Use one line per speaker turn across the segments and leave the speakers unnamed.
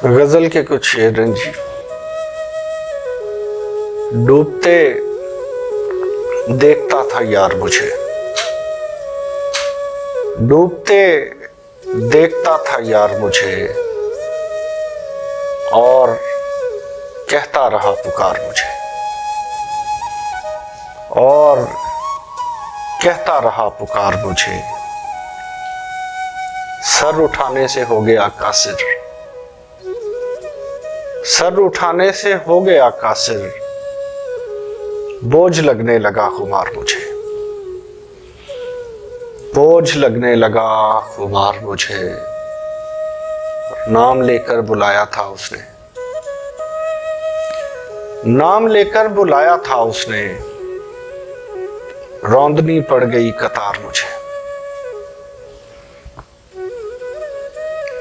गजल के कुछ शेर हैं जी। डूबते देखता था यार मुझे, डूबते देखता था यार मुझे, और कहता रहा पुकार मुझे, और कहता रहा पुकार मुझे। सर उठाने से हो गया कासिर, सर उठाने से हो गया कासिर, बोझ लगने लगा खुमार मुझे, बोझ लगने लगा खुमार मुझे। नाम लेकर बुलाया था उसने, नाम लेकर बुलाया था उसने, रौंदनी पड़ गई कतार मुझे।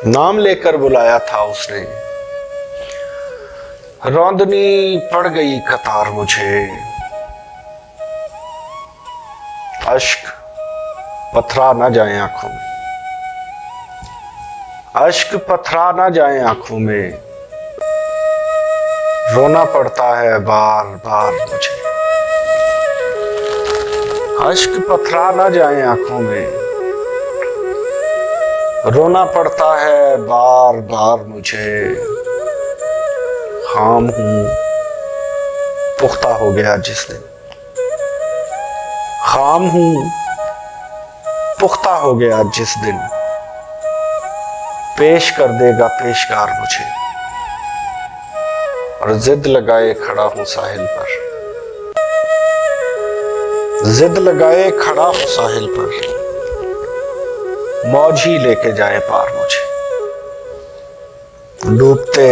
नाम लेकर बुलाया था उसने, रौंदनी पड़ गई कतार मुझे। अश्क पथरा ना जाए आंखों में, अश्क पथरा ना जाए आंखों में, रोना पड़ता है बार बार मुझे। अश्क पथरा ना जाए आंखों में, रोना पड़ता है बार बार मुझे। खाम हूं पुख्ता हो गया जिस दिन, खाम हूं पुख्ता हो गया जिस दिन, पेश कर देगा पेशकार मुझे। और जिद लगाए खड़ा हूं साहिल पर, जिद लगाए खड़ा हूं साहिल पर, मौज ही लेके जाए पार मुझे। डूबते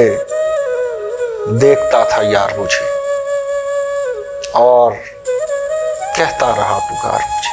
देखता था यार मुझे, और कहता रहा पुकार मुझे।